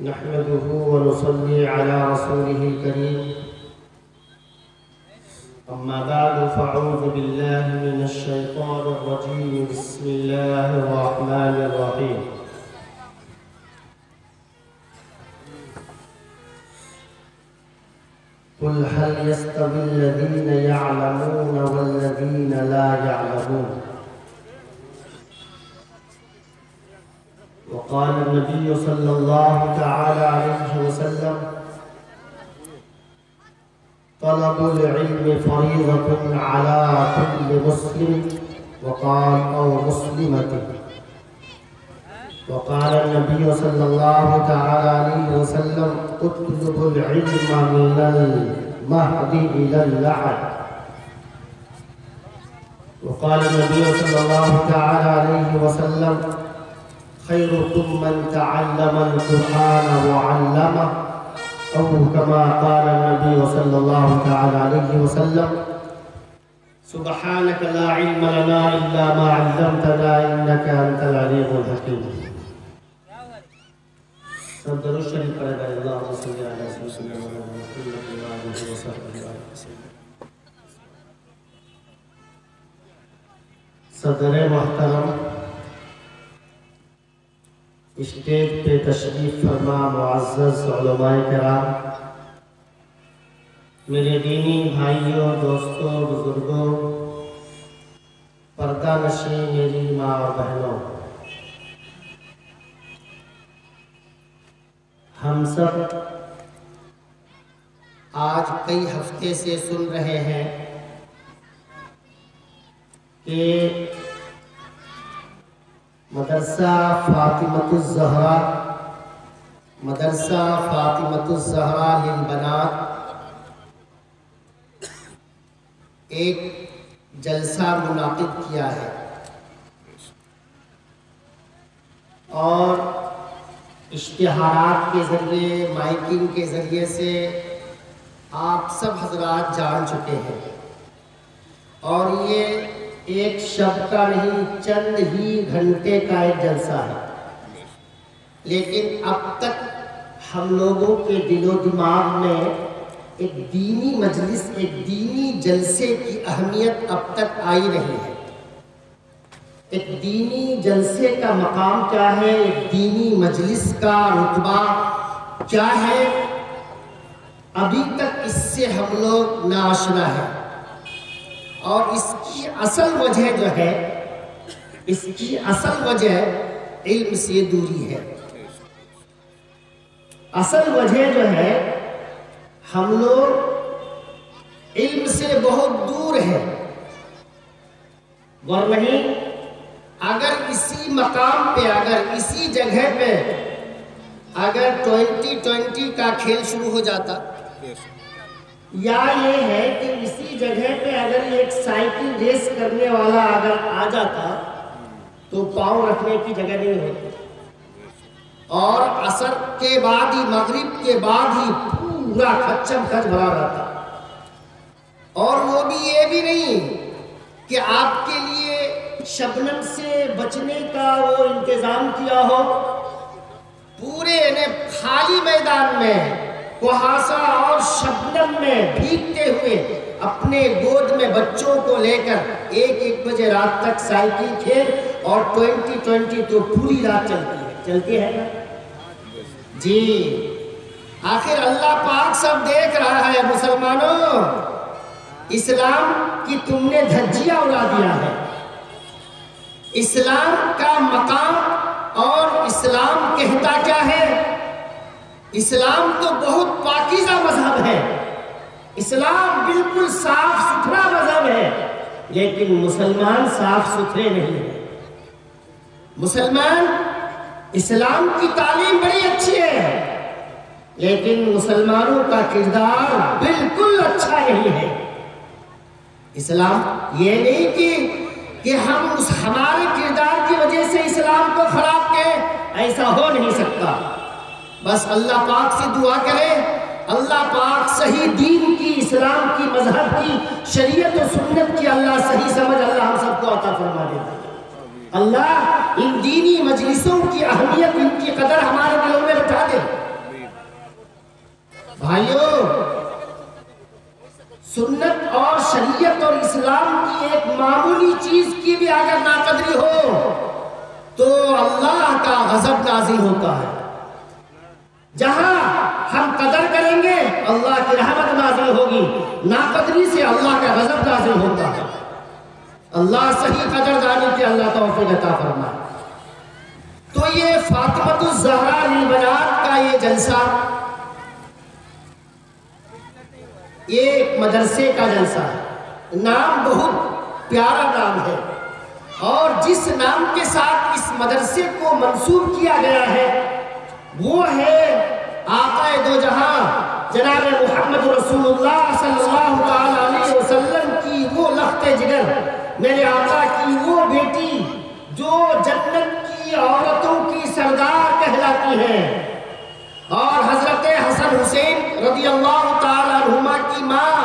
نحمده ونصلي على رسوله الكريم. أما بعد فأعوذ بالله من الشيطان الرجيم. بسم الله الرحمن الرحيم. قل هل يستوي الذين يعلمون والذين لا يعلمون. وقال النبي صلى الله تعالى عليه وسلم: طلب العلم فريضة على كل مسلم، وقال أو مسلمة. وقال النبي صلى الله تعالى عليه وسلم: اطلب العلم من المهد إلى اللحد. وقال النبي صلى الله تعالى عليه وسلم: خيركم من تعلم القرآن وعلمه، أو كما قال النبي صلى الله تعالى عليه وسلم: سبحانك لا علم لنا إلا ما علمتنا إنك أنت العليم الحكيم. سب درود شریف پڑھے گا. اللہم صلی علی سیدنا محمد وعلى وصحبہ وسلم. صدر محترم، اسٹیج پہ تشریف فرما معزز علماء کرام، میرے دینی بھائیوں، دوستوں، بزرگوں، پردہ نشین میری ماں اور بہنوں، ہم سب آج کئی ہفتے سے سن رہے ہیں کہ مدرسہ فاطمۃ الزہرا للبنات ایک جلسہ منعقد کیا ہے، اور اشتہارات کے ذریعے، مائیکنگ کے ذریعے سے آپ سب حضرات جان چکے ہیں. اور یہ ایک شب کا نہیں، چند ہی گھنٹے کا ایک جلسہ ہے، لیکن اب تک ہم لوگوں کے دل و دماغ میں ایک دینی مجلس، ایک دینی جلسے کی اہمیت اب تک آئی نہیں ہے. ایک دینی جلسے کا مقام کیا ہے، ایک دینی مجلس کا رتبہ کیا ہے، ابھی تک اس سے ہم لوگ ناآشنا ہیں. اور اس کی اصل وجہ جو ہے، اس کی اصل وجہ علم سے دوری ہے. اصل وجہ جو ہے، ہم لوگ علم سے بہت دور ہیں. ورنہ اگر اسی مقام پہ، اگر اسی جگہ پہ اگر 2020 کا کھیل شروع ہو جاتا، یا یہ ہے کہ اسی جگہ پہ اگر ایک سائیکل ریس کرنے والا اگر آ جاتا تو پاؤں رکھنے کی جگہ نہیں ہوتی، اور عصر کے بعد ہی، مغرب کے بعد ہی پورا کھچم کھچ بھرا رہتا. اور وہ بھی یہ بھی نہیں کہ آپ کے لیے شبنم سے بچنے کا وہ انتظام کیا ہو. پورے خالی میدان میں کوہاسا اور شبنم میں بھیگتے ہوئے اپنے گود میں بچوں کو لے کر 1 بجے رات تک سائیکل کھیل. اور 2020 تو پوری رات چلتی ہے نا جی. آخر اللہ پاک سب دیکھ رہا ہے. مسلمانوں، اسلام کی تم نے دھجیاں اڑا دیا ہے. اسلام کا مقام اور اسلام کہتا کیا ہے؟ اسلام تو بہت پاکیزہ مذہب ہے، اسلام بالکل صاف ستھرا مذہب ہے، لیکن مسلمان صاف ستھرے نہیں ہیں. مسلمان، اسلام کی تعلیم بڑی اچھی ہے، لیکن مسلمانوں کا کردار بالکل اچھا نہیں ہے. اسلام یہ نہیں کہ ہم ہمارے کردار کی وجہ سے اسلام کو خراب کریں، ایسا ہو نہیں سکتا. بس اللہ پاک سے دعا کریں، اللہ پاک صحیح دین کی، اسلام کی، مذہب کی، شریعت و سنت کی اللہ صحیح سمجھ اللہ ہم سب کو عطا فرما دیتا. اللہ ان دینی مجلسوں کی اہمیت، ان کی قدر ہمارے دلوں میں بتا دے. بھائیوں، سنت اور شریعت اور اسلام کی ایک معمولی چیز کی بھی اگر ناقدری ہو تو اللہ کا غضب نازل ہوتا ہے۔ جہاں ہم قدر کریں گے اللہ کی رحمت نازل ہوگی، ناقدری سے اللہ کا غضب نازل ہوتا ہے۔ اللہ صحیح قدردانی کی اللہ توفیق عطا فرمائے۔ تو یہ فاطمۃ الزہرا للبنات کا یہ جلسہ، یہ ایک مدرسے کا جلسہ ہے۔ نام بہت پیارا نام ہے، اور جس نام کے ساتھ اس مدرسے کو منسوب کیا گیا ہے وہ ہے آقا دو جہاں جناب محمد رسول اللہ صلی اللہ تعالی علیہ وسلم کی وہ لخت جگر، میرے آقا کی وہ بیٹی جو جنت کی عورتوں کی سردار کہلاتی ہے، اور حضرت حسن حسین رضی اللہ تعالی عنہما کی ماں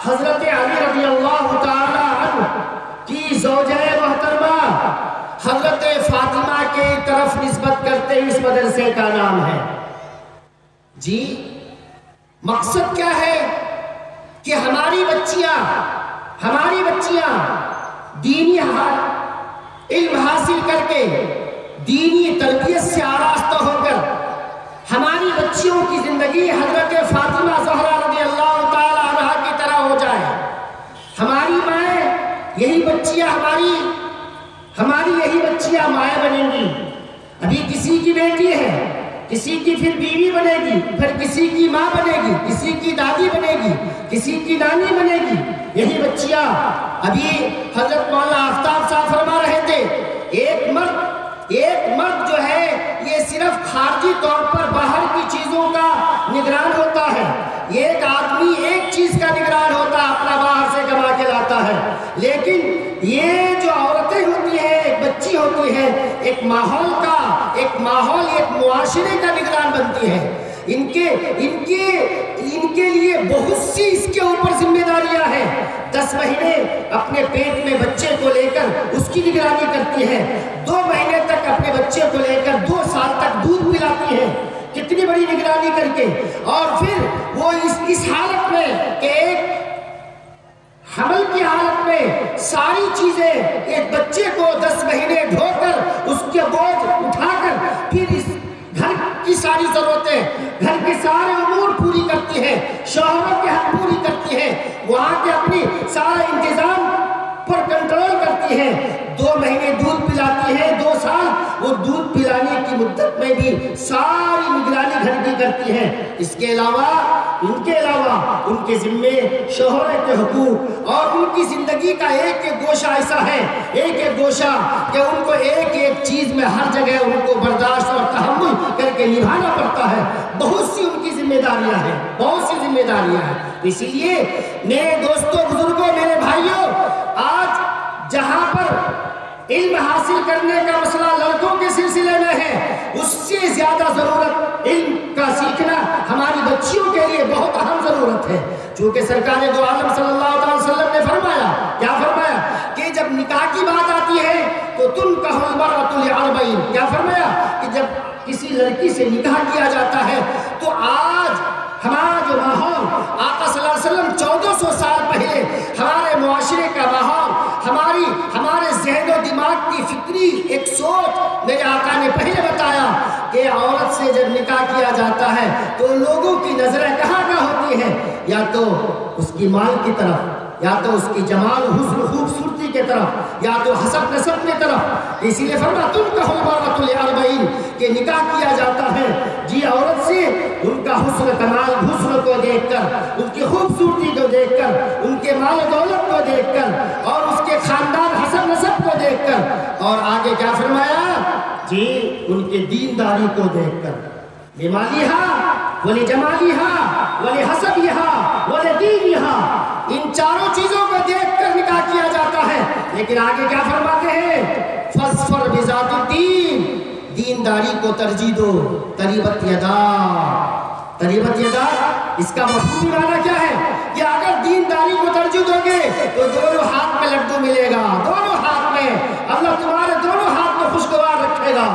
حضرت علی رضی اللہ تعالی عنہ کی زوجہ محترمہ حضرت فاطمہ کے طرف نسبت کرتے اس مدرسے کا نام ہے۔ جی مقصد کیا ہے کہ ہماری بچیاں دینی علم حاصل کر کے دینی تربیت سے آراستہ ہو کر ہماری بچیوں کی زندگی حضرت فاطمہ زہرا رضی اللہ تعالی عنہا کی طرح ہو جائے۔ ہماری مائیں یہی بچیاں ہماری یہی بچیاں مائیں بنیں گی۔ ابھی کسی کی بیٹی ہے، کسی کی پھر بیوی بنے گی، پھر کسی کی ماں بنے گی، کسی کی دادی بنے گی، کسی کی نانی بنے گی، یہی بچیاں۔ ابھی حضرت مولانا آفتاب صاحب فرما رہے تھے ایک مرد جو ہے یہ صرف خارجی طور پر باہر کی چیزوں کا نگران ہوتا ہے، ایک آدمی ایک چیز کا نگران ہوتا ہے، اپنا باہر سے کما کے لاتا ہے، لیکن یہ جو عورتیں ہوتی ہیں، ایک بچی ہوتی ہے، ایک ماحول ایک معاشرے کا نگران بنتی ہے۔ ان کے لیے بہت سی اس کے اوپر ذمہ داریاں ہیں۔ 10 مہینے اپنے پیٹ میں بچے کو لے کر اس کی نگرانی کرتی ہے، 2 مہینے تک اپنے بچے کو لے کر 2 سال تک دودھ پلاتی ہے، کتنی بڑی نگرانی کر کے، اور پھر وہ اس حالت میں کہ ایک حمل کی حالت میں ساری چیزیں ایک بچے کو 10 مہینے ڈھو کر اس کے بوجھ اٹھا کر پھر اس گھر کی ساری ضرورتیں، گھر کے سارے امور پوری کرتی ہے، شوہروں کے حق پوری کرتی ہے، وہاں کے اپنی سارا انتظام پر کنٹرول کرتی ہے، 2 مہینے دودھ پلاتی ہے، 2 سال وہ دودھ پلانے کی مدت میں بھی ساری نگرانی گھر کی کرتی ہے۔ اس کے علاوہ ان کے ذمے شوہر کے حقوق، اور ان کی زندگی کا ایک گوشہ ایسا ہے، ایک گوشہ کہ ان کو ایک چیز میں ہر جگہ ان کو برداشت اور تحمل کر کے نبھانا پڑتا ہے۔ بہت سی ان کی ذمہ داریاں ہیں، اسی لیے میرے دوستوں، بزرگوں، میرے بھائیوں، آج جہاں پر علم حاصل کرنے کا مسئلہ لڑکوں کے سلسلے میں ہے، اس سے زیادہ ضرورت علم کا سیکھنا ہماری بچیوں کے لیے بہت اہم ضرورت ہے۔ چونکہ سرکار دو عالم صلی اللہ علیہ وسلم نے فرمایا، کیا فرمایا کہ جب نکاح کی بات آتی ہے تو تنکح المرأۃ لأربعین، کیا فرمایا کہ جب کسی لڑکی سے نکاح کیا جاتا ہے تو آج ہمارا جو ماحول آقا صلی اللہ علیہ وسلم 1400 سال پہلے ہمارے معاشرے کا ماحول، ہمارے ذہن و دماغ کی فکری ایک سوچ، میرے آقا نے پہلے بتایا کہ عورت سے جب نکاح کیا جاتا ہے تو لوگوں کی نظریں کہاں ہوتی ہیں، یا تو اس کی مال کی طرف، یا تو اس کی جمال حسن خوبصورتی کے طرف، یا تو حسب نسب کی طرف۔ اسی لیے فرمایا تنکح المرأۃ لأربعین، کہ نکاح کیا جاتا ہے جی عورت سے ان کا حسن کمال، حسن کو دیکھ کر، ان کی خوبصورتی کو دیکھ کر، ان کے مال و دولت کو دیکھ کر، اور اس کے خاندان حسب نسب کو دیکھ کر، اور آگے کیا فرمایا جی ان کے دینداری کو دیکھ کر، لمالیہا ولجمالیہا ولحسبیہا ولدینہا، ان چاروں چیزوں کو دیکھ کر نکاح کیا جاتا ہے۔ لیکن آگے کیا فرماتے ہیں، فاظفر بذات الدین، دینداری کو ترجیح دو، تریبت یدا، اس کا مفہومی معنی کیا ہے کہ اگر دینداری کو ترجیح دو گے تو دونوں ہاتھ میں لڈو ملے گا، دونوں ہاتھ میں اللہ تمہارے دونوں ہاتھ میں خوشگوار رکھے گا،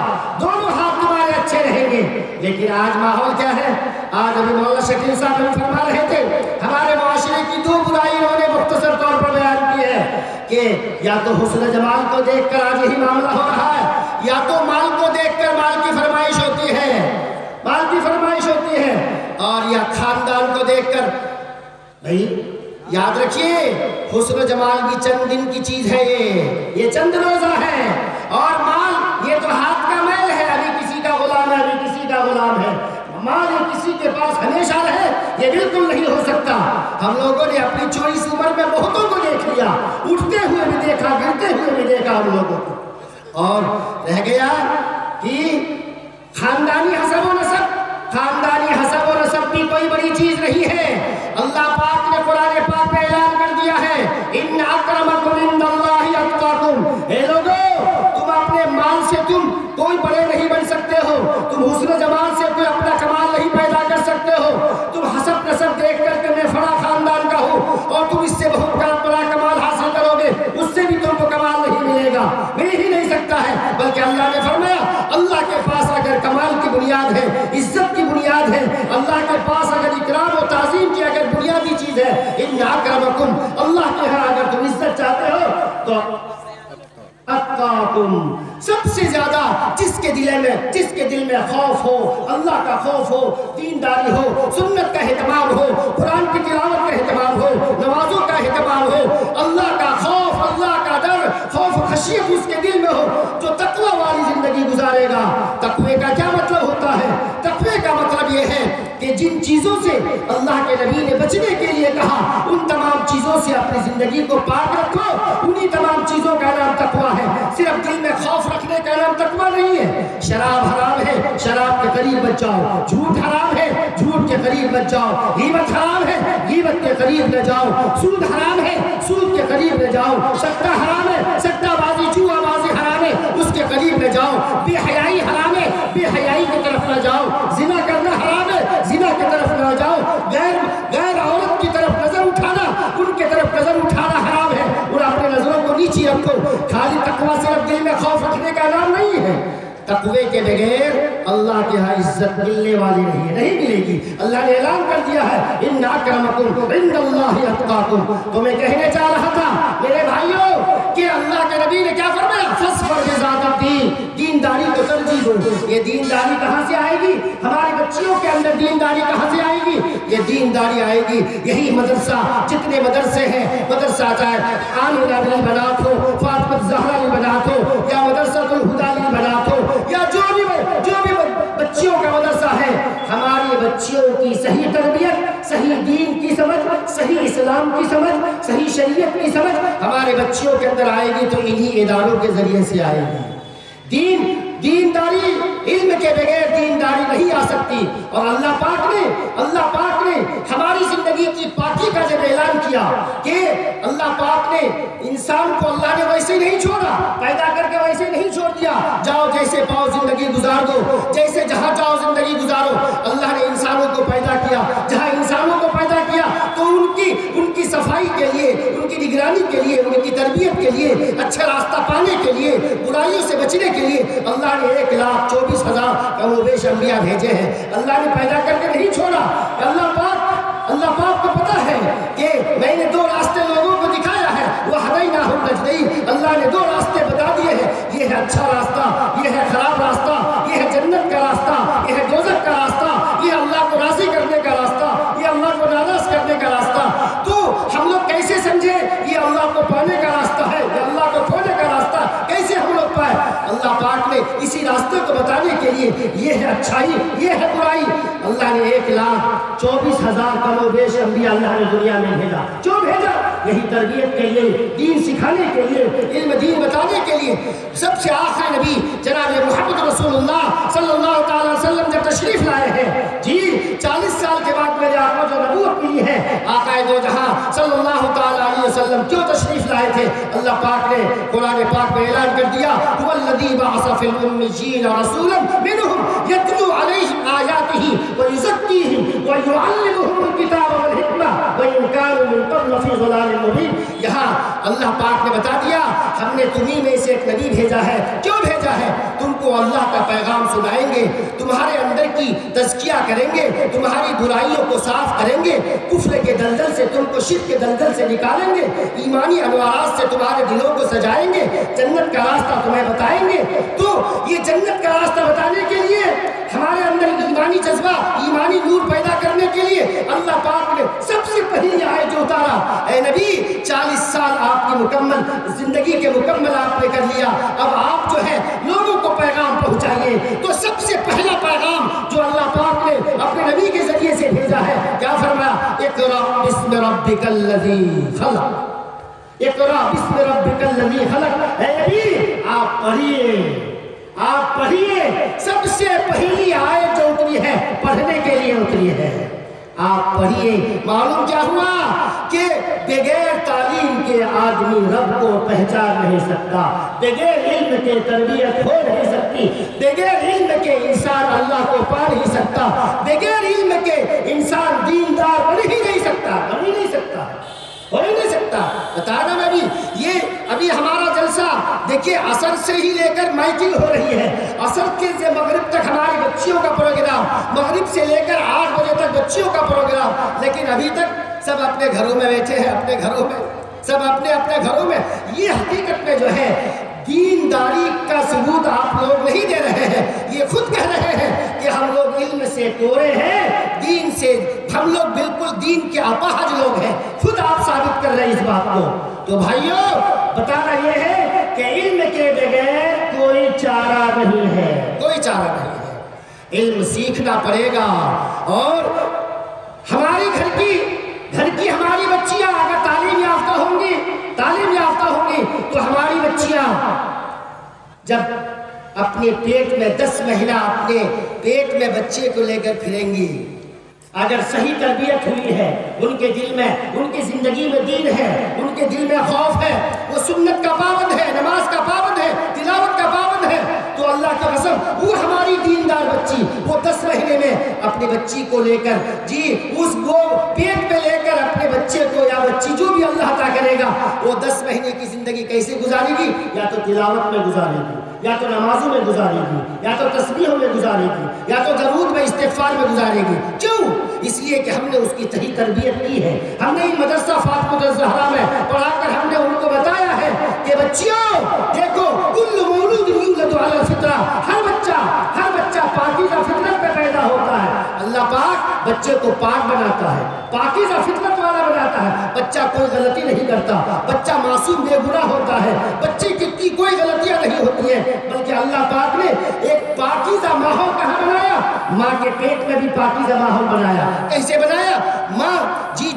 دونوں ہاتھ تمہارے اچھے رہیں گے۔ لیکن آج ماحول کیا ہے، آج ابھی مولانا شکیل صاحب ہمیں فرما رہے تھے ہمارے معاشرے کی دو برائی انہوں نے مختصر طور پر بیان کی ہے کہ یا تو حسن جمال کو دیکھ کر آج یہی معاملہ ہو رہا ہے، یا تو مال کو دیکھ کر مال کی فرمائش ہوتی ہے، مال کی فرمائش ہوتی ہے، اور یا خاندان کو دیکھ کر۔ بھائی یاد رکھیے حسن و جمال بھی چند دن کی چیز ہے، یہ چند روزہ ہے، اور مال یہ تو ہاتھ کا میل ہے، ابھی کسی کا غلام ہے، ابھی کسی کا غلام ہے۔ مال یہ کسی کے پاس ہمیشہ رہے یہ بالکل نہیں ہو سکتا۔ ہم لوگوں نے اپنی 24 عمر میں بہتوں کو دیکھ لیا، اٹھتے ہوئے بھی دیکھا، گرتے ہوئے بھی دیکھا ہم لوگوں کو، اور رہ گیا کہ خاندانی حسب و نسب، خاندانی حسب و نسب بھی کوئی بڑی چیز نہیں ہے۔ اللہ پاک نے قرآن پاک میں اعلان کر دیا ہے ان اکرمکم عند اللہ اتقاکم، اے لوگو تم اپنے مال سے تم کوئی بڑے نہیں بن سکتے ہو، تم حسن جمال سے کوئی اپنا کمال نہیں پیدا کر سکتے ہو، تم حسب نسب دیکھ کر کے میں فلاں خاندان کا ہوں اور تم اس سے بہت بڑا کمال حاصل کرو گے، اس سے بھی تم کو کمال نہیں ملے گا، مل ہی نہیں سکتا ہے۔ بلکہ اللہ نے فرمایا اللہ کے پاس اگر کمال کی بنیاد ہے، عزت کی بنیاد ہے، اللہ کے پاس اگر اکرام و تعظیم کی اگر بنیادی چیز ہے، ان اکرمکم، اللہ کے ہاں اگر تم عزت چاہتے ہو تو اتقاکم، سب سے زیادہ جس کے دل میں خوف ہو، اللہ کا خوف ہو، دینداری ہو، سنت کا اہتمام ہو، قرآن کی تلاوت کا اہتمام ہو، نمازوں کا اہتمام ہو، اللہ کا خوف، اللہ کا ڈر، خوف و خشیت اس کے دل میں ہو، جو تقوی والی زندگی گزارے گا۔ تقوی کا کیا مطلب ہوتا ہے؟ تقوی کا مطلب یہ ہے کہ جن چیزوں سے اللہ کے نبی نے بچنے کے لیے کہا ان تمام چیزوں سے اپنی زندگی کو پاک رکھو، انہی تمام چیزوں کا نام تقوی ہے۔ صرف دل میں خوف رکھنے کا نام تقوی نہیں ہے۔ شراب حرام ہے، شراب کے قریب مت جاؤ، جھوٹ حرام ہے، جھوٹ کے قریب مت جاؤ، غیبت حرام ہے، غیبت کے قریب نہ جاؤ، سود حرام ہے، سود کے قریب نہ جاؤ، سٹہ حرام ہے، سٹہ بازی جوا بازی حرام ہے، اس کے قریب نہ جاؤ، بے حیائی حرام ہے، بے حیائی کی طرف نہ جاؤ، زنا کرنا حرام ہے، زنا کی طرف نہ جاؤ، غیر عورت کی طرف نظر اٹھانا، ان کی طرف نظر اٹھانا حرام ہے، اور اپنے نظروں کو نیچے رکھو۔ خالی تقوی صرف دل میں خوف رکھنے کا نام نہیں ہے۔ تقوی کے بغیر اللہ کے ہاں عزت ملنے والی نہیں ہے، نہیں ملے گی۔ اللہ نے اعلان کر دیا ہے ان اکرمکم عند اللہ اتقاکم۔ تو میں کہنے چاہ رہا تھا میرے بھائیوں کہ اللہ کے نبی نے کیا فرمایا؟ فاصبر بذات الدین، دینداری کو ترجیح دو۔ یہ دینداری کہاں سے آئے گی؟ ہماری بچیوں کے اندر دینداری کہاں سے آئے گی؟ یہ دینداری آئے گی یہی مدرسہ، جتنے مدرسے ہیں، مدرسہ چاہے آمنہ بنات ہو، فاطمہ الزہرا بنات ہو، یا مدرسہ الہدی بنات ہو، یا جو بھی بچیوں کا مدرسہ ہے، ہماری بچیوں کی صحیح تربیت، صحیح دین کی سمجھ، صحیح اسلام کی سمجھ، صحیح شریعت کی سمجھ ہمارے بچیوں کے اندر آئے گی تو انہی اداروں کے ذریعے سے آئے گی۔ دینداری، علم کے بغیر دینداری نہیں آ سکتی۔ اور اللہ پاک نے ہماری زندگی کی پاکی کا جب اعلان کیا کہ اللہ پاک نے انسان کو اللہ نے ویسے نہیں چھوڑا، پیدا کر کے ویسے نہیں چھوڑ دیا جاؤ جیسے پاؤ زندگی گزار دو، جیسے جہاں جاؤ زندگی گزارو۔ اللہ نے انسانوں کو پیدا کیا، جہاں انسانوں کو پیدا کیا تو ان کی صفائی کے لیے، ان کی نگرانی کے لیے، ان کی تربیت کے لیے، اچھا راستہ پانے کے لیے، برائیوں سے بچنے کے لیے اللہ نے 1,24,000 کم و بیش انبیاء بھیجے ہیں۔ اللہ نے پیدا کر کے نہیں چھوڑا۔ اللہ پاک کو پتا ہے کہ میں نے 2 راستے لوگوں کو دکھایا ہے، وَهَدَيْنَاهُ النَّجْدَيْنِ، اللہ نے 2 راستے بتا دیے ہیں، یہ ہے اچھا راستہ، یہ ہے خراب راستہ، یہ ہے جنت کا راستہ، یہ ہے دوزخ کا راستہ، یہ اللہ کو راضی کرنے کا راستہ، یہ اللہ کو ناراض کرنے کا راستہ۔ تو ہم لوگ کیسے سمجھے یہ اللہ کو پانے کا راستہ ہے، یہ اللہ کو کھونے کا راستہ، کیسے ہم لوگ پائے؟ اللہ پاک نے اسی راستے کو بتانے کے لیے یہ ہے اچھائی، یہ ہے برائی، اللہ نے 1,24,000 کم و بیش انبیاء اللہ نے دنیا میں بھیجا۔ کیوں بھیجا؟ یہی تربیت کے لیے، دین سکھانے کے لیے، علم دین بتانے کے لیے۔ سب سے آخری نبی جناب محمد رسول اللہ صلی اللہ تعالی وسلم جب تشریف لائے ہیں، جی 40 سال کے بعد میرے آقا جو نبوت ملی ہے، آقا دو جہاں صلی اللہ تعالی علیہ وسلم کیوں تشریف لائے تھے؟ اللہ پاک نے قرآن پاک میں اعلان کر دیا هو الذی بعث فی الأمیین رسولا منهم یتلو علیہم آیاتہ ویزکیہم ویعلمہم الکتاب والحکمہ وإن كانوا من قبل فی ضلال مبین۔ یہاں اللہ پاک نے بتا دیا ہم نے تمہیں میں سے ایک نبی بھیجا ہے۔ کیوں بھیجا ہے؟ تم کو اللہ کا پیغام سنائیں گے، تمہارے اندر کی کی تزکیہ کریں گے، تمہاری برائیوں کو صاف کریں گے، کفر کے دلدل سے تم کو شرک کے دلدل سے نکالیں گے، ایمانی انوارات سے تمہارے دلوں کو سجائیں گے، جنت کا راستہ تمہیں بتائیں گے۔ تو یہ جنت کا راستہ بتانے کے لیے ہمارے اندر ایمانی جذبہ، ایمانی نور پیدا کرنے کے لیے اللہ پاک نے سب سے پہلی آیت جو اتارا، اے نبی 40 سال آپ کی مکمل زندگی کے مکمل آپ نے کر لیا، اب آپ جو ہے لوگوں کو پیغام پہنچائیے۔ تو سب سے پہلا پیغام جو اللہ پاک نے اپنے نبی کے ذریعے سے بھیجا ہے، کیا فرمایا؟ اقرأ بسم ربک الذی خلق، اقرأ بسم ربک الذی خلق۔ اے نبی آپ پڑھیے، آپ پڑھیے۔ سب سے پہلی آیت جو اتری ہے پڑھنے کے لیے اتری ہے، آپ پڑھیے۔ معلوم کیا ہوا کہ بغیر تعلیم کے آدمی رب کو پہچان نہیں سکتا، بغیر علم کے تربیت ہو نہیں سکتی، بغیر علم کے انسان اللہ کو پا نہیں سکتا، بغیر علم کے انسان دیندار بن ہی نہیں سکتا، بن ہی نہیں سکتا، ہو ہی نہیں سکتا۔ بتانا میں بھی یہ ابھی ہمارا جلسہ دیکھیے عصر سے ہی لے کر مائیکنگ ہو رہی ہے، عصر کے سے مغرب تک ہماری بچیوں کا پروگرام، مغرب سے لے کر 8 بجے تک بچیوں کا پروگرام، لیکن ابھی تک سب اپنے گھروں میں بیٹھے ہیں، اپنے گھروں میں، سب اپنے گھروں میں۔ یہ حقیقت میں جو ہے دینداری کا ثبوت آپ لوگ نہیں دے رہے ہیں، یہ خود کہہ رہے ہیں کہ ہم لوگ علم سے کورے ہیں، دین سے ہم لوگ بالکل دین کے اپاہج لوگ ہیں، خود آپ ثابت کر رہے ہیں اس بات کو۔ تو بھائیوں بتانا یہ ہے کہ علم کے بغیر کوئی چارہ نہیں ہے، کوئی چارہ نہیں ہے، علم سیکھنا پڑے گا۔ اور ہماری گھر کی ہماری بچیاں اگر تعلیم یافتہ ہوں گی تو ہماری بچیاں جب اپنے پیٹ میں 10 مہینہ اپنے پیٹ میں بچے کو لے کر پھریں گی، اگر صحیح تربیت ہوئی ہے، ان کے دل میں، ان کی زندگی میں دین ہے، ان کے دل میں خوف ہے، وہ سنت کا پابند ہے، نماز کا پابند ہے، تلاوت کا پابند ہے، تو اللہ کی قسم وہ ہماری دیندار بچی، وہ 10 مہینے میں اپنی بچی کو لے کر اس کو پیٹ پہ لے کر اپنے بچے کو یا بچی جو بھی اللہ عطا کرے گا، وہ 10 مہینے کی زندگی کیسے گزارے گی؟ یا تو تلاوت میں گزارے گی، یا تو نمازوں میں گزارے گی، یا تو تسبیحوں میں گزارے گی، یا تو درود میں استغفار میں گزارے گی۔ کیوں؟ اس لیے کہ ہم نے اس کی صحیح تربیت کی ہے، ہم نے مدرسہ فاطمہ الزہرا میں پڑھا کر ہم نے ان کو بتایا ہے کہ بچیوں دیکھو کل مولود یولد علی الفطرہ، ہر بچہ پاکیزہ فطرت پہ پیدا ہوتا ہے، اللہ پاک بچے کو پاک بناتا ہے، پاکیزہ فطرت والا بناتا ہے، بچہ کوئی غلطی نہیں کرتا، بچہ معصوم بے گناہ ہوتا ہے، بچے کی کوئی غلطیاں نہیں ہوتی ہیں، بلکہ اللہ پاک نے ایک پاکیزہ ماحول کہاں بنایا؟ ماں کے پیٹ میں بھی پاکیزہ ماحول بنایا۔ کیسے بنایا؟ ماں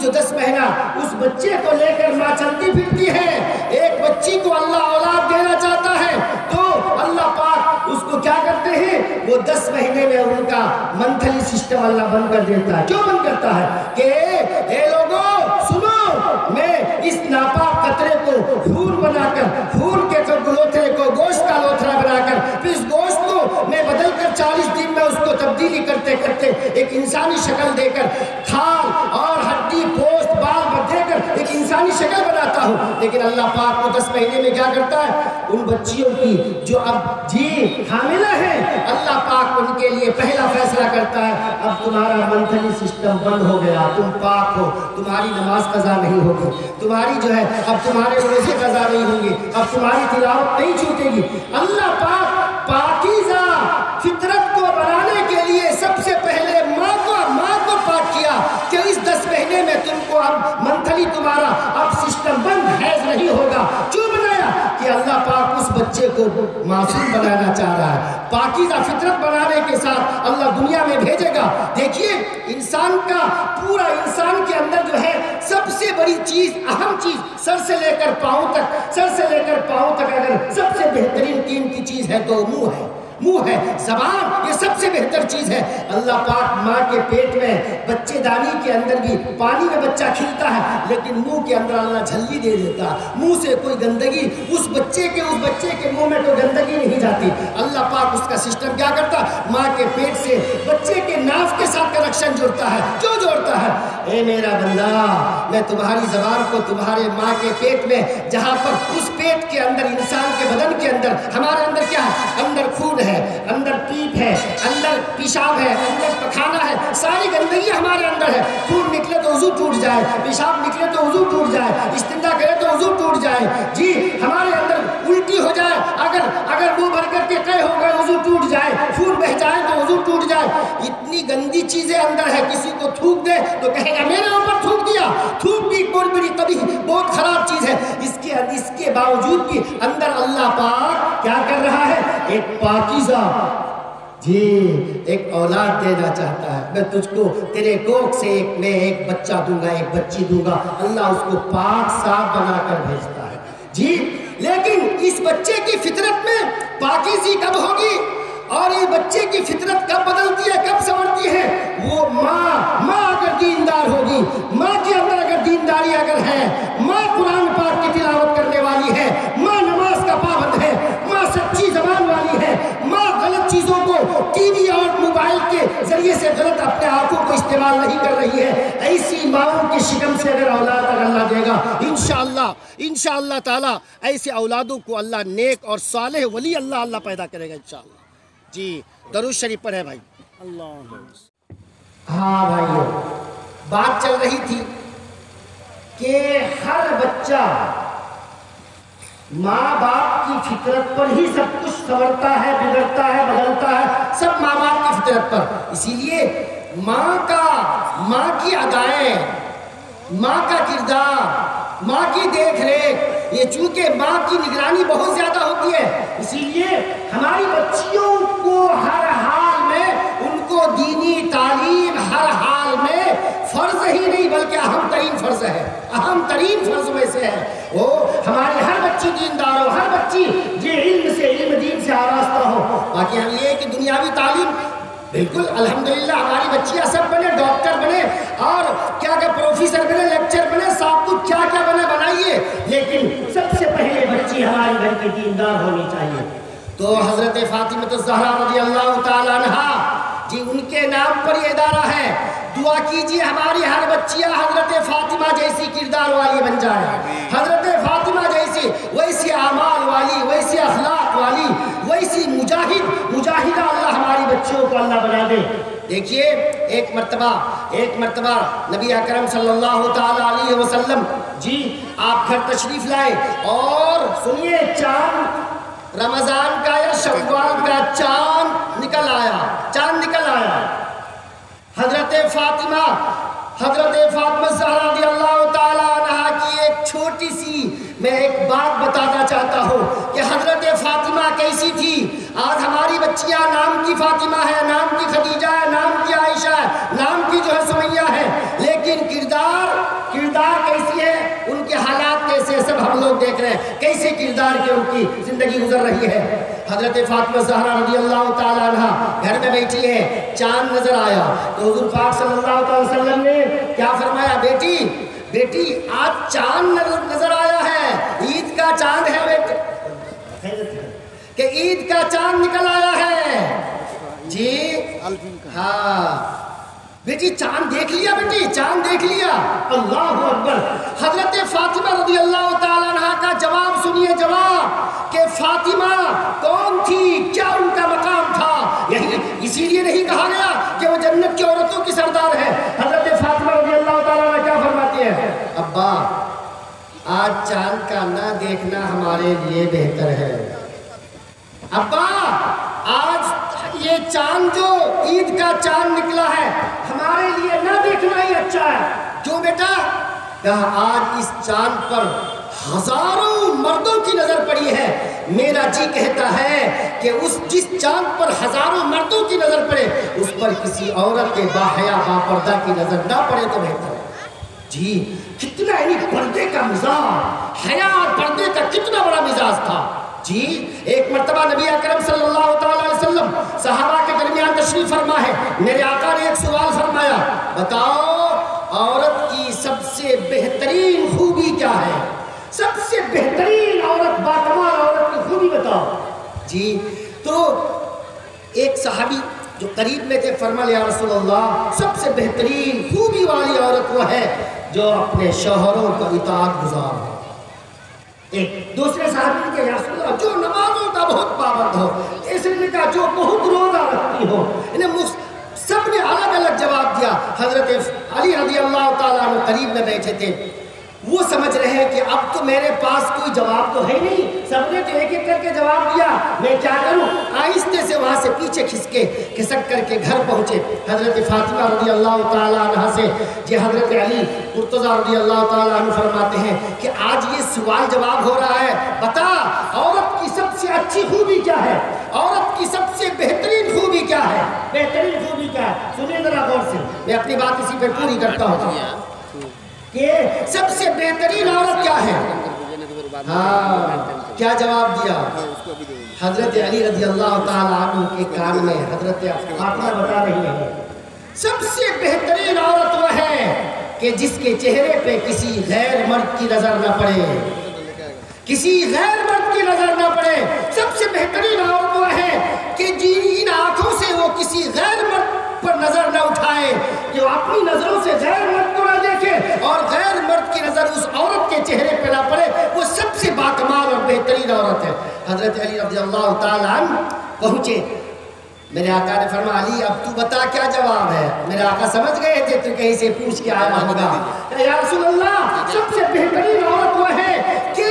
جو 10 مہینہ اس بچے کو لے کر ماں چلتی پھرتی ہے، ایک بچی کو اللہ اولاد دینا چاہتا ہے تو اللہ پاک اس کو کیا کرتے ہیں؟ وہ 10 مہینے میں ان کا منتھلی سسٹم اللہ بند کر دیتا ہے۔ کیوں بند کرتا ہے؟ کہ اے لوگوں سنو، میں اس ناپاک قطرے کو خون بنا کر، خون کے لوتھڑے کو گوشت کا لوتھڑا بنا کر، پھر اس گوشت کو میں بدل کر 40 دن میں اس کو تبدیلی کرتے کرتے ایک انسانی شکل دے کر، کھال اور ہڈی پوست بال دے کر ایک انسانی شکل بناتا ہوں، لیکن اللہ پاک کو 10 مہینے میں کیا کرتا ہے؟ ان بچیوں کی جو اب حاملہ ہیں، اللہ پاک ان کے لیے پہلا فیصلہ کرتا ہے اب تمہارا منتھلی سسٹم بند ہو گیا، تم پاک ہو، تمہاری نماز قضا نہیں ہوگی، تمہاری جو ہے اب تمہارے روزے قضا نہیں ہوں گے، اب تمہاری تلاوت نہیں چھوٹے گی۔ اللہ پاک پاکیزہ فطرت کو بنانے کے لیے سب سے پہلے ماں کو پاک کیا کہ اس 10 مہینے میں تم کو اب منتھلی تمہارا اب سسٹم بند، حیض نہیں ہوگا۔ کیوں بنایا؟ کہ اللہ پاک اس بچے کو معصوم بنانا چاہ رہا ہے، پاکیزہ فطرت بنانے کے ساتھ اللہ دنیا میں بھیجے گا۔ دیکھیے انسان کا پورا انسان کے اندر جو ہے سب سے بڑی چیز، اہم چیز، سر سے لے کر پاؤں تک اگر سب سے بہترین قیمتی چیز ہے تو منہ ہے، زبان، یہ سب سے بہتر چیز ہے۔ اللہ پاک ماں کے پیٹ میں بچے دانی کے اندر بھی پانی میں بچہ کھلتا ہے، لیکن منہ کے اندر اللہ جھلی دے دیتا، منہ سے کوئی گندگی اس بچے کے منہ میں کوئی گندگی نہیں جاتی۔ اللہ پاک اس کا سسٹم کیا کرتا؟ ماں کے پیٹ سے بچے کے ناف کے ساتھ کنیکشن جوڑتا ہے۔ کیوں جوڑتا ہے؟ اے میرا بندہ، میں تمہاری زبان کو تمہارے ماں کے پیٹ میں، جہاں پر اس پیٹ کے اندر انسان کے بدن کے اندر، ہمارے اندر کیا ہے؟ اندر خون ہے، اندر پیپ ہے، اندر پیشاب ہے، اندر پخانہ ہے، ساری گندگی ہمارے اندر ہے. خون نکلے تو وضو ٹوٹ جائے، پیشاب نکلے تو وضو ٹوٹ جائے، استنجا کرے تو وضو ٹوٹ جائے. جی ہمارے اندر الٹی ہو جائے، اگر منہ بھر کر کے قے ہو گئے وضو ٹوٹ جائے، خون بہ جائے تو وضو ٹوٹ جائے. اتنی گندی چیزیں اندر ہے. کسی کو تھوک دے تو کہے گا میرے اوپر تھوک دیا. تھوک بھی بہت بڑی قبیح بہت خراب چیز ہے. اس کے باوجود بھی اندر اللہ پاک کیا کر رہا ہے؟ ایک پاکیزہ جی ایک اولاد دینا چاہتا ہے. میں تجھ کو تیرے کوکھ سے میں ایک بچہ دوں گا، ایک بچی دوں گا. اللہ اس کو پاک صاف بنا کر بھیجتا ہے. جی لیکن اس بچے کی فطرت میں پاکیزی کب ہوگی اور یہ بچے کی فطرت کب بدلتی ہے، کب سنورتی ہے؟ وہ ماں اگر دیندار ہوگی، ماں کے اندر اگر دینداری اگر ہے، ماں قرآن پاک کی تلاوت کرنے والی ہے، ماں نماز کا پابند ہے، ماں سچی زبان والی ہے، ماں غلط چیزوں کو ٹی وی اور موبائل کے ذریعے سے غلط اپنے آنکھوں کو استعمال نہیں کر رہی ہے. ایسی ماؤں کی شکم سے اگر اولاد اگر اللہ دے گا انشاءاللہ تعالی ایسے اولادوں کو اللہ نیک اور صالح ولی اللہ پیدا کرے گا انشاءاللہ. جی درود شریف پڑھے بھائی. ہاں بھائیو، بات چل رہی تھی کہ ہر بچہ ماں باپ کی فطرت پر ہی سب کچھ سنورتا ہے، بگڑتا ہے، بدلتا ہے، سب ماں باپ کی فطرت پر. اسی لیے ماں کی ادائیں، ماں کا کردار، ماں کی دیکھ ریکھ، یہ چونکہ ماں کی نگرانی بہت زیادہ ہوتی ہے، اسی لیے ہماری بچیوں کو ہر حال میں ان کو دینی تعلیم ہر حال میں فرض ہی نہیں بلکہ اہم ترین فرض ہے، اہم ترین فرض میں سے ہے. وہ ہماری ہر بچی دیندار ہو، ہر بچی علم دین سے آراستہ ہو. باقی ہم یہ کہ دنیاوی تعلیم بالکل الحمدللہ ہماری بچیاں سب بنے، ڈاکٹر بنے اور کیا پروفیسر بنے، لیکچر بنے، سب کچھ کیا بنے بنائیے، لیکن سب سے پہلے بچی ہماری گھر کی دیندار ہونی چاہیے. تو حضرت فاطمہ الزہرا رضی اللہ تعالی عنہا جی ان کے نام پر یہ ادارہ ہے. دعا کیجئے ہماری ہر بچیاں حضرت فاطمہ جیسی کردار والی بن جائے، حضرت فاطمہ جیسی ویسی اعمال والی، ویسی اخلاق والی، ویسی مجاہدہ اللہ ہماری بچیوں کو اللہ بنا دے. دیکھیے ایک مرتبہ نبی اکرم صلی اللہ تعالی علیہ وسلم جی آپ گھر تشریف لائے اور سنیے چاند رمضان کا یا شوال کا چاند نکل آیا. حضرت فاطمہ الزہرا رضی اللہ تعالی عنہا کی ایک چھوٹی سی میں ایک بات بتانا چاہتا ہوں کہ حضرت فاطمہ کیسی تھی. آج ہماری بچیاں نام کی فاطمہ ہے، نام کی خدیجہ ہے، نام کی عائشہ ہے، نام کی جو ہے سمیہ ہے، لیکن کردار کیسی ہے، ان کے حالات کیسے سب ہم لوگ دیکھ رہے ہیں، کیسے کردار کے ان کی زندگی گزر رہی ہے. حضرت فاطمہ الزہرا رضی اللہ تعالی عنہا گھر میں بیٹھی ہے، چاند نظر آیا تو حضور پاک صلی اللہ علیہ وسلم نے کیا فرمایا؟ بیٹی آج چاند نظر آیا ہے، عید کا چاند ہے بیٹی، کہ عید کا چاند نکل آیا ہے. جی ہاں بیٹی چاند دیکھ لیا، بیٹی چاند دیکھ لیا. اللہ اکبر. حضرت فاطمہ رضی اللہ تعالیٰ عنہ کا جواب سنیے، جواب کہ فاطمہ کون تھی، کیا ان کا مقام تھا. یہی اسی لیے نہیں کہا گیا کہ وہ جنت کی عورتوں کی سردار ہے. حضرت فاطمہ رضی اللہ تعالیٰ عنہ کیا فرماتی ہے؟ ابا آج چاند کا نہ دیکھنا ہمارے لیے بہتر ہے. ابا آج یہ چاند جو عید کا چاند نکلا ہے ہمارے لیے نہ دیکھنا ہی اچھا ہے. کیوں بیٹا؟ کہا آج اس چاند پر ہزاروں مردوں کی نظر پڑی ہے، میرا جی کہتا ہے کہ جس چاند پر ہزاروں مردوں کی نظر پڑے اس پر کسی عورت کے باحیا باپردہ کی نظر نہ پڑے تو بہتر ہے. جی کتنا یعنی پردے کا مزاج، حیا اور پردے کا کتنا بڑا مزاج تھا. جی ایک مرتبہ نبی اکرم صلی اللہ تعالی علیہ وسلم صحابہ کے درمیان تشریف فرما ہے. میرے آقا نے ایک سوال فرمایا، بتاؤ عورت کی سب سے بہترین خوبی کیا ہے؟ سب سے بہترین عورت، باکمال عورت کی خوبی بتاؤ. جی تو ایک صحابی جو قریب میں تھے فرمایا، یا رسول اللہ سب سے بہترین خوبی والی عورت وہ ہے جو اپنے شوہروں کا اطاعت گزار ہو. ایک دوسرے صحابی نے کہا، یا رسول اللہ جو نمازوں کا بہت پابند ہو. تیسرے نے کہا جو بہت روزہ رکھتی ہو. انہیں حضرت علی رضی اللہ تعالیٰ عنہ قریب میں بیٹھے تھے. وہ سمجھ رہے ہیں کہ اب تو میرے پاس کوئی جواب تو ہے نہیں, سب نے تو ایک ایک کر کے جواب دیا, میں کیا کروں. آہستہ سے وہاں سے پیچھے کھسک کر کے گھر پہنچے. حضرت فاطمہ رضی اللہ تعالیٰ عنہ سے جی حضرت علی مرتضیٰ رضی اللہ تعالیٰ عنہ فرماتے ہیں کہ آج یہ سوال جواب ہو رہا ہے, بتا عورت کی سب سے اچھی خوبی کیا ہے, عورت کی سب سے بہترین خوبی کیا ہے, بہترین خوبی کیا ہے. سنیے ذرا غور سے, میں اپنی بات اسی پہ پوری کرتا ہوں کہ سب سے بہترین عورت کیا ہے. ہاں, کیا جواب دیا حضرت علی رضی اللہ تعالیٰ عنہ کے کان میں حضرت فاطمہ بتا رہی ہے, سب سے بہترین عورت وہ ہے کہ جس کے چہرے پہ کسی غیر مرد کی نظر نہ پڑے, کسی غیر مرد کی نظر نہ پڑے. سب سے بہترین عورت وہ ہے کہ جن آنکھوں سے وہ کسی غیر مرد پر نظر نہ اٹھائے, کہ وہ اپنی نظروں سے غیر مرد کو نہ دیکھے اور غیر مرد کی نظر اس عورت کے چہرے پہ نہ پڑے. وہ سب سے باکمال اور بہترین عورت ہے. حضرت علی رضی اللہ تعالیٰ عنہ پہنچے. میرے آقا نے فرمایا علی اب تو بتا کیا جواب ہے. میرے آقا سمجھ گئے تھے تو کہیں سے پوچھ کے آیا ہوگا. یا رسول اللہ سب سے بہترین عورت وہ ہے کہ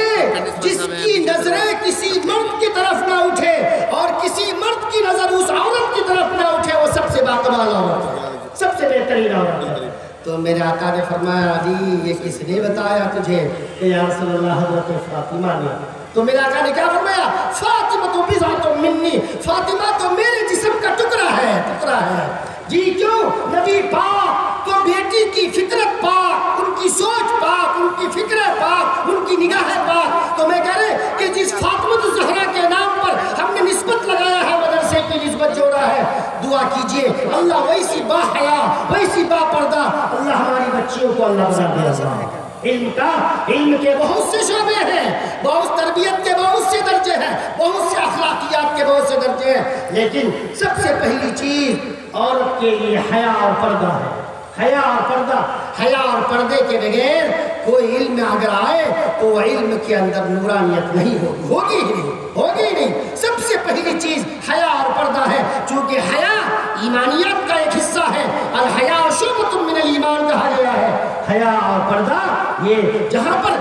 جس کی نظریں کسی مرد کی طرف نہ اٹھے اور کسی مرد کی نظر اس عورت کی طرف نہ اٹھے, وہ سب سے باکمال عورت ہے, سب سے بہترین عورت ہے. تو میرے آقا نے فرمایا علی یہ کس نے بتایا تجھے. کہ یا رسول اللہ حضرت فاطمہ نے. تو میرے آقا نے کیا فرمایا, فاطمہ تو بضعۃ منی, فاطمہ تو میرے جسم کا ٹکڑا ہے, ٹکڑا ہے. جی کیوں, نبی پاک تو بیٹی کی فطرت پاک, ان کی سوچ پاک, ان کی فکر پاک, ان کی نگاہ پاک. تو میں کہہ رہے کہ جس فاطمہ الزہرا کے نام پر ہم نے نسبت لگایا ہے, مدرسے کی نسبت جوڑا ہے, دعا کیجئے اللہ ویسی با حیا ویسی با پردہ اللہ ہماری بچیوں کو اللہ بنا دے. علم کے بہت سے شعبے ہیں, بہت تربیت کے بہت سے درجے ہیں, بہت سے اخلاقیات کے بہت سے درجے ہیں, لیکن سب سے پہلی چیز عورت کے لیے حیا اور پردہ ہے. حیا اور پردہ, حیا اور پردے کے بغیر کوئی علم اگر آئے تو وہ علم کے اندر نورانیت نہیں ہوگی, ہوگی ہی نہیں, ہوگی ہی نہیں. سب سے پہلی چیز حیا اور پردہ ہے, چونکہ حیا ایمانیات کا ایک حصہ ہے. الحیا شعبۃ من الایمان کہا گیا ہے. حیا اور پردہ یہ جہاں پر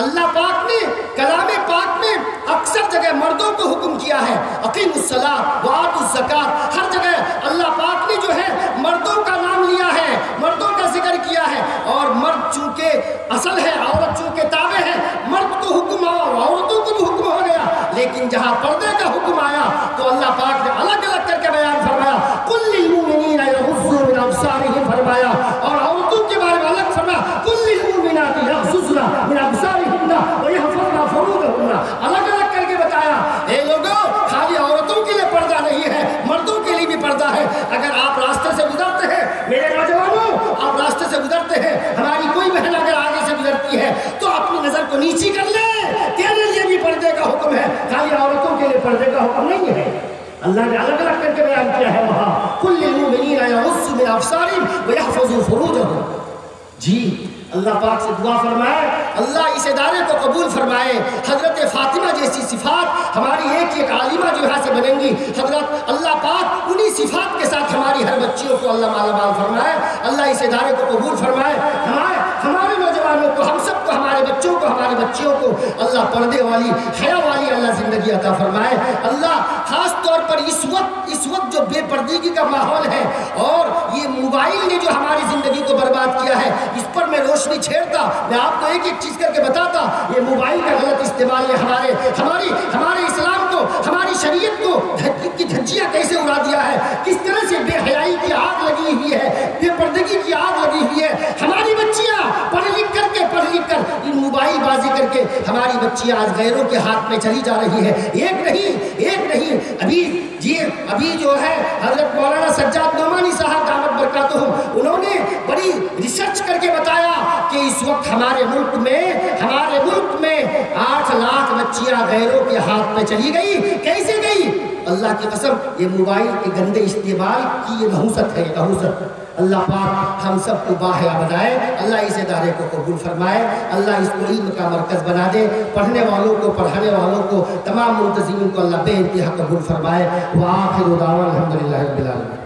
اللہ پاک نے کلام پاک میں اکثر جگہ مردوں کو حکم کیا ہے, اقیموا الصلاۃ وآتوا الزکاۃ, ہر جگہ اللہ پاک نے جو ہے مردوں کا نام لیا ہے, مردوں کا ذکر کیا ہے. اور مرد چونکہ اصل ہے, عورت چونکہ تابع ہے, مرد کو حکم ہوا اور عورتوں کو بھی حکم ہو گیا. لیکن جہاں پردے کا حکم آیا تو اللہ پاک نے الگ الگ کر کے بیان فرمایا, قل للمؤمنین یغضوا من ابصارہم فرمایا, اور عورتوں کے بارے میں الگ فرمایا, قل للمؤمنات یغضضن من ابصارہن ویحفظن فروجہن, الگ الگ کر کے بتایا. اے لوگوں خالی عورتوں کے لیے پردہ نہیں ہے, مردوں کے لیے بھی پردہ ہے. اگر آپ راستے سے گزرتے ہیں, میرے نوجوانوں آپ راستے سے گزرتے ہیں, ہماری کوئی بہن اگر آگے سے گزرتی ہے تو اپنی نظر کو نیچی کر لے, تیرے لیے بھی پردے کا حکم ہے, خالی عورتوں کے لیے پردے کا حکم نہیں ہے. اللہ نے الگ الگ کر کے بیان کیا ہے وہاں, قل للمؤمنین یغضوا من ابصارہم ویحفظوا فروجہم. جی اللہ پاک سے دعا فرمائے اللہ اس ادارے کو قبول فرمائے. حضرت فاطمہ جیسی صفات ہماری ایک ایک عالمہ جو یہاں سے بنیں گی, حضرت اللہ پاک انہی صفات کے ساتھ ہماری ہر بچیوں کو اللہ مالا مال فرمائے. اللہ اس ادارے کو قبول فرمائے. ہمارے نوجوانوں کو, ہم سب کو, ہمارے بچوں کو, ہماری بچیوں کو اللہ پردے والی, حیا والی اللہ زندگی عطا فرمائے. اللہ خاص طور پر اس وقت جو بے پردگی کا ماحول ہے اور یہ موبائل نے جو ہماری زندگی کو برباد کیا ہے, اس پر میں روشنی چھیڑتا, میں آپ کو ایک ایک چیز کر کے بتاتا. یہ موبائل کا غلط استعمال نے ہمارے اسلام کو, ہماری شریعت کو کی دھجیاں کیسے اڑا دیا ہے, کس طرح سے بے حیائی کی آگ لگی ہوئی ہے, بے پردگی کی آگ لگی ہوئی ہے. ہماری بچیاں پڑھ لکھ کر ان موبائل بازی کر کے ہماری بچیاں آج غیروں کے ہاتھ میں چلی جا رہی ہے. ایک نہیں ابھی جو ہے حضرت مولانا سجاد نعمانی صاحب دامت برکاتہم, انہوں نے بڑی ریسرچ کر کے بتایا کہ اس وقت ہمارے ملک میں 8 لاکھ بچیاں غیروں کے ہاتھ میں چلی گئی. کیسے گئی؟ اللہ کی قسم یہ موبائل کے گندے استعمال کی یہ نحوست ہے, یہ نحوست. اللہ پاک ہم سب کو باحیا بنائے. اللہ اس ادارے کو قبول فرمائے. اللہ اس کو علم کا مرکز بنا دے. پڑھنے والوں کو, پڑھانے والوں کو, تمام منتظمین کو اللہ بے انتہا قبول فرمائے. وآخر دعوانا الحمدللہ رب العالمین.